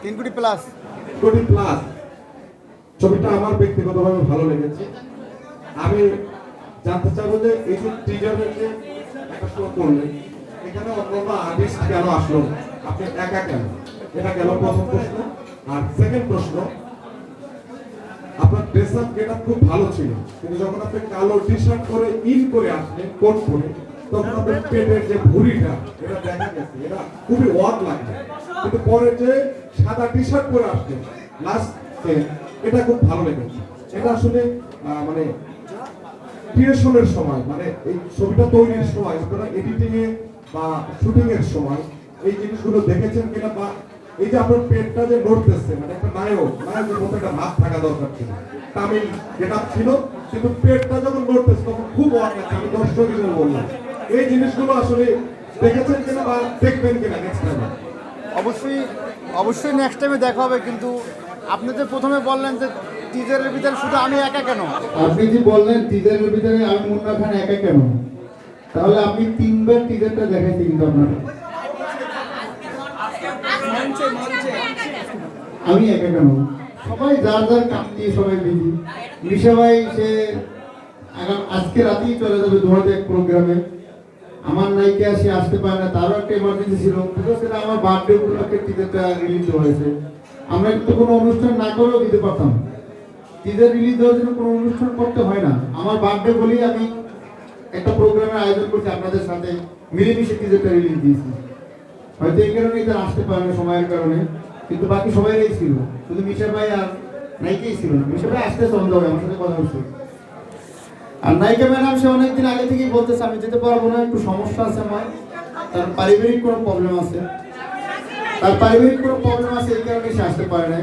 3 কোটি প্লাস। কোটি প্লাস। ছবিটা আমার ব্যক্তিগতভাবে ভালো লেগেছে। আমি জানতে চাইবো যে এই যে টিজারের যে একটা শো করলেন, এখানে অন্য আর্টিস্ট কেন আসলো, আপনি একা কেন? এটা গেল প্রথম প্রশ্ন। আর সেকেন্ড প্রশ্ন, আপনার ড্রেস আপ গেটআপ খুব ভালো ছিল, কিন্তু যখন আপনি কালো টি শার্ট পরে ইন করে আসলেন কোট পরে, তখন আপনার পেটের যে ভুঁড়িটা এটা দেখা গেছে, এটা খুবই অড লাগছে। কিন্তু পরে যে সাদা টি শার্ট পরে আসলেন লাস্ট, এটা খুব ভালো লেগেছে। এটা আসলে মানে ক্রিয়েশনের সময়, মানে এই ছবিটা তৈরির সময়, আপনারা এডিটিং এ বা শুটিং এর সময় এই জিনিসগুলো দেখেছেন কিনা, বা এই যে আপনার পেটটা যে নড়তেছে, মানে একটা নায়কের মতো একটা ভাব থাকা দরকার ছিল। তামিল গেটআপ ছিল, কিন্তু পেটটা যখন নড়তেছে তখন খুব অড লাগছে। আমি দর্শক হিসেবে বললাম, এই জিনিসগুলো আসলে দেখেছেন কিনা বা দেখবেন কিনা নেক্সট টাইম? অবশ্যই অবশ্যই নেক্সট টাইমে দেখা হবে, কিন্তু আপনি যে প্রথমে বললেন যে টিজারের ভিতরে শুধু আমি একা কেন। আপনি যে বললেন টিজারের ভিতরে আমি মুন্না খান একা কেন, তাহলে আপনি 3বার টিজারটা দেখাইছি কিন্তু আপনার। আমি একা কেন, সবাই যার যার কাম নিয়ে সবাই বিজি। মিশা ভাই সে আজকে রাতেই চলে যাবে দোহাতে এক প্রোগ্রামে। আমার নায়িকা সে আসতে পারে না, তারও একটা এমার্জেন্সি ছিল, সেটা আমার বার্থডে উপলক্ষে টিজারটা রিলিজ হয়েছে। আমরা কিন্তু কোনো অনুষ্ঠান না করেও দিতে পারতাম। টিজার রিলিজ দেওয়ার জন্য কোনো অনুষ্ঠান করতে হয় না। আমার বার্থডে বলেই আমি একটা প্রোগ্রামের আয়োজন করছি, আপনাদের সাথে মিলেমিশে টিজারটা রিলিজ দিয়েছি। হয়তো এই কারণে এটা আসতে পারে না সময়ের কারণে, কিন্তু বাকি সবাইরাই ছিল, শুধু মিশা ভাই আর নায়িকাই ছিল না। মিশা ভাই আসতে সন্দেহ হবে, আমার সাথে কথা হচ্ছে। আর নায়িকা ম্যাডাম সে অনেকদিন আগে থেকেই বলতেছে আমি যেতে পারবো না, একটু সমস্যা আছে আমার, তার পারিবারিক কোনো প্রবলেম আছে, এই কারণে সে আসতে পারে না।